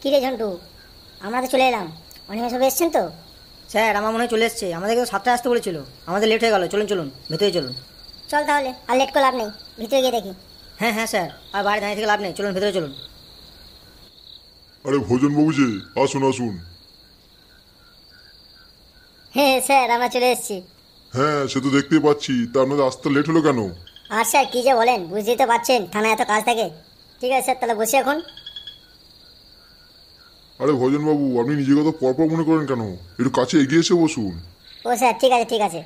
কী রে ঝন্টু, আমরা তো চলে এলাম। অনেক সব এসছেন তো? স্যার আমার মনে হয় চলে এসছে, আমাদেরকে তো 7টায় আসতে বলেছিল, আমাদের লেট হয়ে গেল। চলুন চলুন, ভেতরে চলুন। চল তাহলে, আর লেট করে লাভ নেই, ভিতরে গিয়ে দেখি। হ্যাঁ হ্যাঁ স্যার, আর বাইরে দাঁড়িয়ে থেকে লাভ নেই, চলুন ভেতরে চলুন। আরে ভোজনবাবু যে, আসুন আসুন। হ্যাঁ স্যার, আমরা চলে এসেছি। হ্যাঁ, সে তো দেখতেই পাচ্ছি, তা আপনাদের আসতে লেট হলো কেন? আর স্যার কী যে বলেন, বুঝতেই তো পারছেন, থানায় এত কাজ থাকে। ঠিক আছে স্যার, তাহলে বসি এখন। আরে ভোজনবাবু, আপনি নিজেকে তো পরপর মনে করেন কেন? একটু কাছে এগিয়ে এসে বসুন। ও স্যার, ঠিক আছে ঠিক আছে।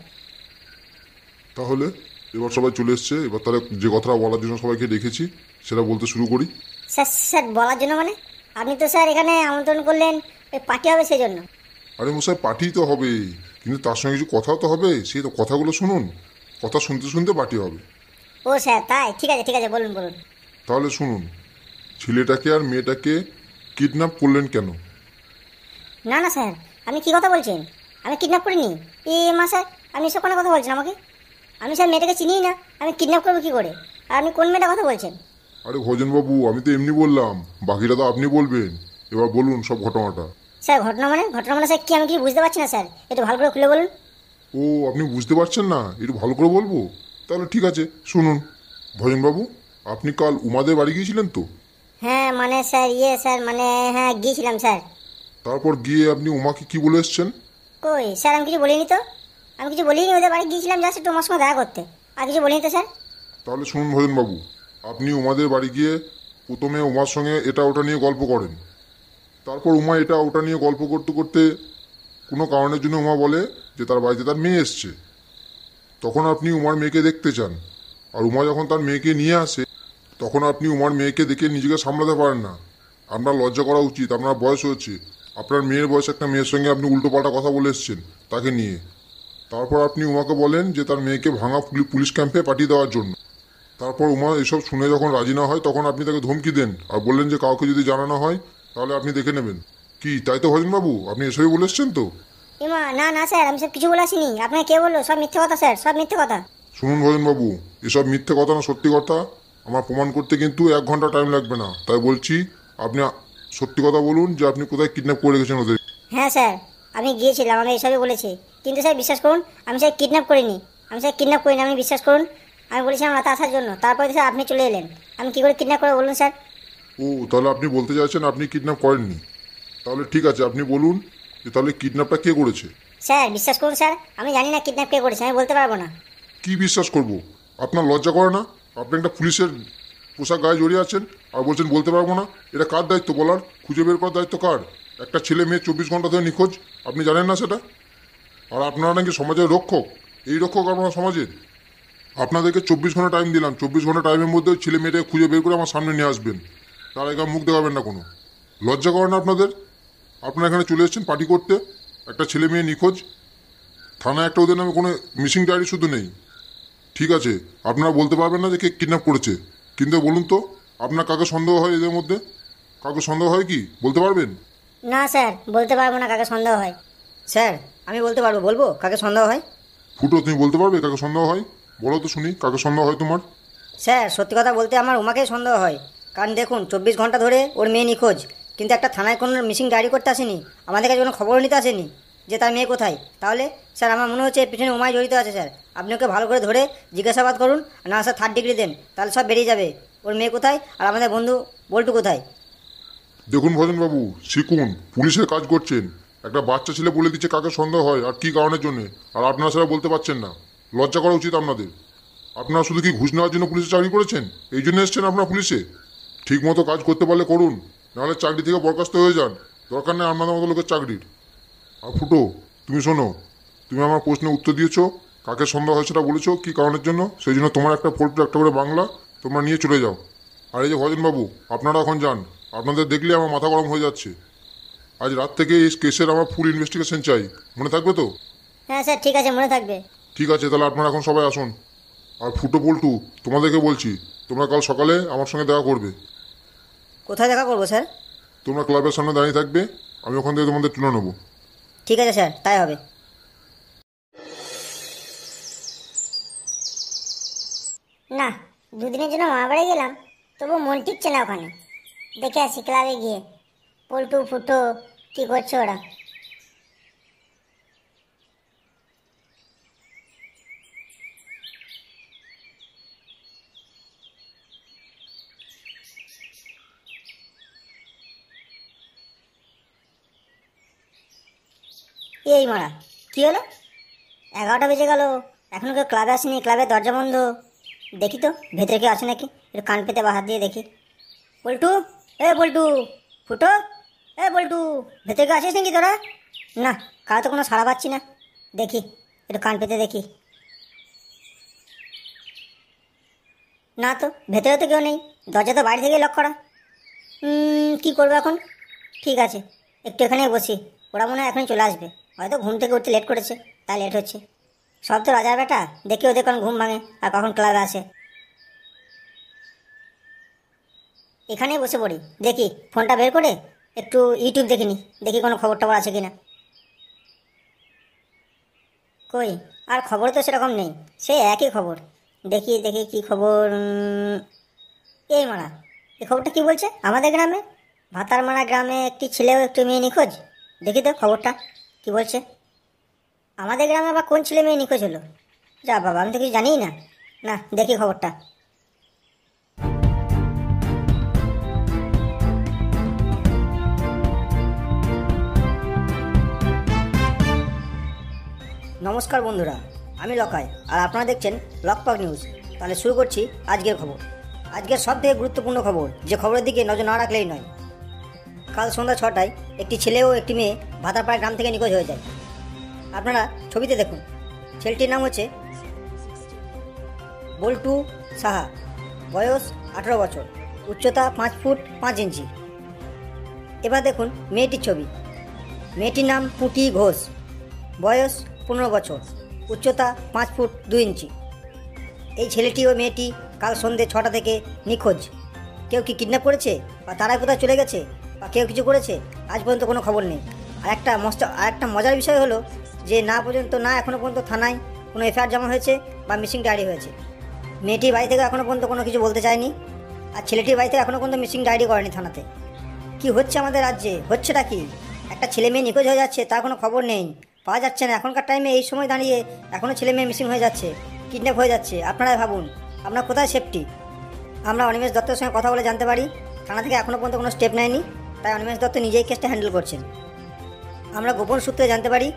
তাহলে এবার সবাই চলে এসছে, এবার তাহলে যে কথাটা বলার জন্য সবাইকে ডেকেছি সেটা বলতে শুরু করি। স্যার স্যার বলার জন্য মানে? আপনি তো স্যার এখানে আমন্ত্রণ করলেন, ওই পার্টি হবে সেই জন্য। আরে মশাই, পার্টি তো হবে, কিন্তু তার সঙ্গে কিছু কথাও তো হবে, সেই তো কথাগুলো শুনুন। কথা শুনতে শুনতে পার্টি হবে। ও স্যার তাই, ঠিক আছে, বলুন বলুন। তাহলে শুনুন, ছেলেটাকে আর মেয়েটাকে কিডন্যাপ করলেন কেন? না না স্যার, আপনি কী কথা বলছেন? আমি কিডন্যাপ করিনি। মা স্যার, আপনি এসব কোনো কথা বলছেন আমাকে? আমি স্যার মেয়েটাকে চিনিই না, আমি কিডন্যাপ করবো কী করে? আর আপনি কোন মেয়েটার কথা বলছেন? আরে ভোজনবাবু, আমি তো এমনি বললাম, বাকিটা তো আপনি বলবেন। এবার বলুন সব ঘটনাটা। স্যার ঘটনা মানে স্যার কি, আমি কিছু বুঝতে পারছি না স্যার, একটু ভালো করে খুলে বলুন। ও, আপনি বুঝতে পারছেন না? একটু ভালো করে বলবো? তাহলে ঠিক আছে, শুনুন। ভজনবাবু, আপনি কাল উমাদের বাড়ি গিয়েছিলেন তো? হ্যাঁ মানে স্যার, স্যার মানে, হ্যাঁ গিয়েছিলাম স্যার। তারপর গিয়ে আপনি উমাকে কি বলে এসছেন? কই স্যার, আমি কিছু বলিনি তো। আমি কিছু বলিনি, ওদের বাড়ি গিয়েছিলাম জাস্ট একটু আমার সঙ্গে দেখা করতে, আর কিছু বলিনি তো স্যার। তাহলে শুনুন ভজনবাবু, আপনি উমাদের বাড়ি গিয়ে প্রথমে উমার সঙ্গে এটা ওটা নিয়ে গল্প করেন। তারপর উমা এটা ওটা নিয়ে গল্প করতে করতে কোনো কারণের জন্য উমা বলে যে তার বাড়িতে তার মেয়ে এসছে। তখন আপনি উমার মেয়েকে দেখতে চান, আর উমা যখন তার মেয়েকে নিয়ে আসে, তখন আপনি উমার মেয়েকে দেখে নিজেকে সামলাতে পারেন না। আপনার লজ্জা করা উচিত, আপনার বয়স হয়েছে। আপনার মেয়ের বয়স একটা মেয়ের সঙ্গে আপনি উল্টোপাল্টা কথা বলে এসছেন তাকে নিয়ে। তারপর আপনি উমাকে বলেন যে তার মেয়েকে ভাঙা পুলিশ ক্যাম্পে পাঠিয়ে দেওয়ার জন্য। তারপর উমা এসব শুনে যখন রাজি না হয়, তখন আপনি তাকে ধমকি দেন আর বললেন যে কাউকে যদি জানানো হয় তাহলে আপনি দেখে নেবেন। কি তাই তো ভজনবাবু, আপনি এসবই বলে এসছেন তো? না না স্যার, আমি সব কিছু বলে আসিনি। আপনাকে কে বললো? সব মিথ্যে কথা স্যার, সব মিথ্যে কথা। শুনুন ভজনবাবু, এসব মিথ্যে কথা না সত্যি কথা আমার প্রমাণ করতে কিন্তু 1 ঘন্টা টাইম লাগবে না। তাই বলছি, আপনি সত্যি কথা বলুন যে আপনি কোথায় কিডন্যাপ করে রেখেছেন ওদের। হ্যাঁ স্যার, আমি গিয়েছিলাম, আমি এসবই বলেছি। কিন্তু স্যার বিশ্বাস করুন, আমি স্যার কিডন্যাপ করিনি। আপনি বিশ্বাস করুন। আমি বলেছিলাম রাতে আসার জন্য, তারপরে স্যার আপনি চলে এলেন। আমি কী করে কিডন্যাপ করে বলুন স্যার? ও, তাহলে আপনি বলতে চাইছেন আপনি কিডন্যাপ করেননি? তাহলে ঠিক আছে, আপনি বলুন যে তাহলে কিডন্যাপটা কে করেছে। স্যার বিশ্বাস করুন স্যার, আমি জানি না কিডন্যাপ কে করেছে, আমি বলতে পারবো না। কি বিশ্বাস করব? আপনার লজ্জা করে না? আপনি একটা পুলিশের পোশাক গায়ে জড়িয়ে আছেন আর বলছেন বলতে পারবো না। এটা কার দায়িত্ব বলার? খুঁজে বের করার দায়িত্ব কার? একটা ছেলে মেয়ে 24 ঘন্টা ধরে নিখোঁজ, আপনি জানেন না সেটা? আর আপনারা নাকি সমাজের রক্ষক, এই রক্ষক আপনারা সমাজের। আপনাদেরকে 24 ঘন্টা টাইম দিলাম, 24 ঘন্টা টাইমের মধ্যে ওই ছেলে মেয়েটাকে খুঁজে বের করে আমার সামনে নিয়ে আসবেন। তার আগে মুখ দেখাবেন না কোনো। লজ্জা করে না আপনাদের? আপনারা এখানে চলে এসেছেন পার্টি করতে, একটা ছেলে মেয়ে নিখোঁজ, থানায় একটা ওদের নামে কোনো মিসিং ডায়েরি শুধু নেই। ঠিক আছে, আপনারা বলতে পারবেন না যে কে কিডন্যাপ করেছে, কিন্তু বলুন তো আপনার কাকে সন্দেহ হয় এদের মধ্যে? কাউকে সন্দেহ হয় কি বলতে পারবেন? না স্যার, বলতে পারবো না কাকে সন্দেহ হয়। স্যার আমি বলতে পারবো, বলবো কাকে সন্দেহ হয়। ফুটো, তুমি বলতে পারবে কাকে সন্দেহ হয়? বলো তো শুনি, কাকে সন্দেহ হয় তোমার? স্যার সত্যি কথা বলতে আমার উমাকেই সন্দেহ হয়। কারণ দেখুন 24 ঘন্টা ধরে ওর মেয়ে নিখোঁজ, কিন্তু একটা থানায় কোনো মিসিং ডায়েরি করতে আসেনি, আমাদের কাছে কোনো খবরও নিতে আসেনি যে তার মেয়ে কোথায়। তাহলে স্যার আমার মনে হচ্ছে এর পিছনে উমাই জড়িত আছে। স্যার আপনি ওকে ভালো করে ধরে জিজ্ঞাসাবাদ করুন, না স্যার 3rd ডিগ্রি দেন, তাহলে সব বেরিয়ে যাবে। ওর মেয়ে কোথায় আর আমাদের বন্ধু বল্টু কোথায়। দেখুন ভজনবাবু, শিখুন, পুলিশের কাজ করছেন। একটা বাচ্চা ছেলে বলে দিচ্ছে কাকে সন্দেহ হয় আর কি কারণের জন্য, আর আপনারা সেটা বলতে পারছেন না। লজ্জা করা উচিত আপনাদের। আপনারা শুধু কি ঘুষ নেওয়ার জন্য পুলিশে চাকরি করেছেন? এই জন্য এসছেন আপনারা পুলিশে? ঠিক মতো কাজ করতে পারলে করুন, নাহলে চাকরি থেকে বরখাস্ত হয়ে যান। দরকার নেই আপনাদের মতো লোকের চাকরির। আর ফুটো, তুমি শোনো, তুমি আমার প্রশ্নের উত্তর দিয়েছো, কাকে সন্দেহ হয় সেটা বলেছো, কি কারণের জন্য, সেই জন্য তোমার একটা ফোল্ডার একটা করে বাংলা তোমরা নিয়ে চলে যাও। আর এই যে ভজনবাবু, আপনারা এখন যান। আপনাদের দেখলে আমার মাথা গরম হয়ে যাচ্ছে। আজ রাত থেকে এই কেসের আমার ফুল ইনভেস্টিগেশন চাই, মনে থাকবে তো? হ্যাঁ স্যার ঠিক আছে, মনে থাকবে। ঠিক আছে, তাহলে আপনারা এখন সবাই আসুন। আর ফুটো পল্টু, তোমাদেরকে বলছি, তোমরা কাল সকালে আমার সঙ্গে দেখা করবে। কোথায় দেখা করবো স্যার? তোমরা ক্লাবের সামনে দাঁড়িয়ে থাকবে, আমি ওখান থেকে তোমাদের তুলে নেবো। ঠিক আছে স্যার, তাই হবে। না, দুদিনের জন্য মামা বাড়ি গেলাম, তবু মন টিকছে না ওখানে। দেখে আসি ক্লাবে গিয়ে। পল্টু ফুটো কি করছে ওরা? এই মারা, কি হলো? 11টা বেজে গেল, এখনো কেউ ক্লাবে আসেনি, ক্লাবের দরজা বন্ধ। দেখি তো ভেতরে কেউ আছে নাকি, একটু কান পেতে বা হাত দিয়ে দেখি। পল্টু, এ পল্টু, ফুটো, এ পল্টু, ভেতরে কেউ আসিস নাকি তোরা? না, কারো তো কোনো সাড়া পাচ্ছি না। দেখি, একটু কান পেতে দেখি। না তো, ভেতরে তো কেউ নেই, দরজা তো বাইরে থেকে লক করা। কি করবো এখন? ঠিক আছে, একটু এখানে বসি, ওরা মনে হয় এখনই চলে আসবে। হয়তো ঘুম থেকে উঠতে লেট করেছে, তাই লেট হচ্ছে। সব তো রাজার বেটা, দেখি ওদের কখন ঘুম ভাঙে আর কখন ক্লাবে আসে। এখানেই বসে পড়ি, দেখি ফোনটা বের করে একটু ইউটিউব দেখে নি, দেখি কোনো খবর টবর আছে কিনা। কই, আর খবর তো সেরকম নেই, সেই একই খবর। দেখি দেখি কি খবর। এই মারা, এই খবরটা কি বলছে? আমাদের গ্রামে, ভাতারমারা গ্রামে একটি ছেলে ও একটি মেয়ে নিখোঁজ। দেখি তো খবরটা কি বলছে। আমাদের গ্রামে আবার কোন ছেলে মেয়ে নিখোঁজ হলো? যা বাবা, আমি তো কিছু জানিই না। না, দেখি খবরটা। নমস্কার বন্ধুরা, আমি লকাই আর আপনারা দেখছেন লকপাক নিউজ। তাহলে শুরু করছি আজকের খবর। আজকের সব থেকে গুরুত্বপূর্ণ খবর, যে খবরের দিকে নজর না রাখলেই নয়। কাল সন্ধ্যা 6টায় একটি ছেলে ও একটি মেয়ে ভাতারপাড়া গ্রাম থেকে নিখোঁজ হয়ে যায়। আপনারা ছবিতে দেখুন, ছেলেটির নাম হচ্ছে বল্টু সাহা, বয়স 18 বছর, উচ্চতা 5 ফুট 5 ইঞ্চি। এবার দেখুন মেয়েটির ছবি। মেয়েটির নাম পুঁটি ঘোষ, বয়স 15 বছর, উচ্চতা 5 ফুট 2 ইঞ্চি। এই ছেলেটি ও মেয়েটি কাল সন্ধ্যে 6টা থেকে নিখোঁজ। কেউ কি কিডন্যাপ করেছে, বা তারা কোথাও চলে গেছে, বা কেউ কিছু করেছে, আজ পর্যন্ত কোনো খবর নেই। আর একটা মজার বিষয় হলো যে এখনও পর্যন্ত থানায় কোনো এফআইআর জমা হয়েছে বা মিসিং ডায়েরি হয়েছে। মেয়েটির বাড়ি থেকে এখনও পর্যন্ত কোনো কিছু বলতে চায়নি, আর ছেলেটির বাড়ি থেকে এখনও পর্যন্ত মিসিং ডায়েরি করেনি থানাতে। কি হচ্ছে আমাদের রাজ্যে? হচ্ছেটা কি? একটা ছেলে মেয়ে নিখোঁজ হয়ে যাচ্ছে, তার কোনো খবর নেই, পাওয়া যাচ্ছে না। এখনকার টাইমে এই সময় দাঁড়িয়ে এখনও ছেলে মেয়ে মিসিং হয়ে যাচ্ছে, কিডন্যাপ হয়ে যাচ্ছে। আপনারাই ভাবুন, আপনার কোথায় সেফটি? আমরা অনিমেষ দত্তের সঙ্গে কথা বলে জানতে পারি থানা থেকে এখনও পর্যন্ত কোনো স্টেপ নেয়নি, তাই অনিমেষ দত্ত নিজেই কেসটা হ্যান্ডেল করছেন। আমরা গোপন সূত্রে জানতে পারি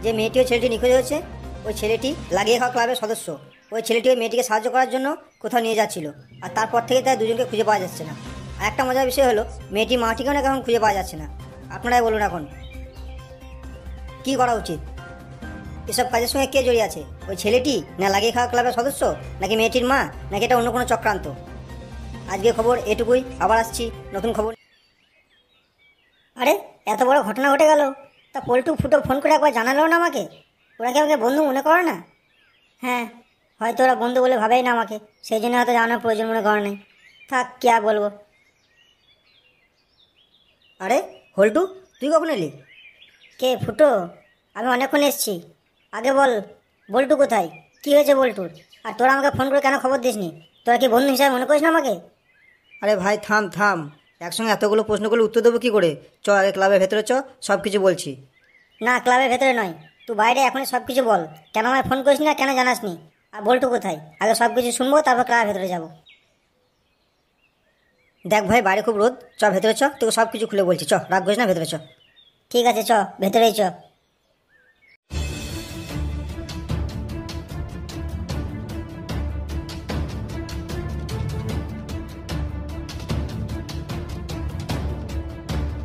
যে মেয়েটি ও ছেলেটি নিখোঁজ হয়েছে, ওই ছেলেটি লাগিয়ে খাওয়া ক্লাবের সদস্য। ওই ছেলেটি ওই মেয়েটিকে সাহায্য করার জন্য কোথাও নিয়ে যাচ্ছিল, আর তারপর থেকে তাই দুজনকে খুঁজে পাওয়া যাচ্ছে না। আর একটা মজার বিষয় হলো, মেয়েটি মাটিকেও না এখন খুঁজে পাওয়া যাচ্ছে না। আপনারাই বলুন এখন কী করা উচিত? এসব কাজের সঙ্গে কে জড়িয়ে আছে? ওই ছেলেটি, না লাগিয়ে খাওয়া ক্লাবের সদস্য, নাকি মেয়েটির মা, নাকি এটা অন্য কোনো চক্রান্ত? আজকে খবর এটুকুই, আবার আসছি নতুন খবর। আরে, এত বড় ঘটনা ঘটে গেল, তা পল্টু ফুটো ফোন করে একবার জানালো না আমাকে? ওরা কি আমাকে বন্ধু মনে করে না? হ্যাঁ, হয়তো ওরা বন্ধু বলে ভাবেই না আমাকে, সেই জন্য হয়তো জানানোর প্রয়োজন মনে করে নাই। থাক, কি আর বলবো। আরে হল্টু, তুই কখন এলি? কে ফুটো? আমি অনেকক্ষণ এসছি। আগে বল, বল্টু কোথায়? কি হয়েছে বল্টুর? আর তোরা আমাকে ফোন করে কেন খবর দিসনি? তোরা কি বন্ধু হিসাবে মনে করিস না আমাকে? আরে ভাই থাম থাম, একসঙ্গে এতগুলো প্রশ্ন করলে উত্তর দেবো কী করে? চ আগে ক্লাবের ভেতরে চ, সব কিছু বলছি। না, ক্লাবের ভেতরে নয়, তুই বাইরে এখনই সব কিছু বল। কেন আমায় ফোন করিস না, কেন জানাসনি? আর বল্টু কোথায়? আগে সব কিছু শুনবো, তারপর ক্লাবের ভেতরে যাবো। দেখ ভাই, বাইরে খুব রোদ, চ ভেতরে চ, তোকে সব কিছু খুলে বলছি। চ, রাগ করিস না, ভেতরে চ। ঠিক আছে, চ, ভেতরেই চ।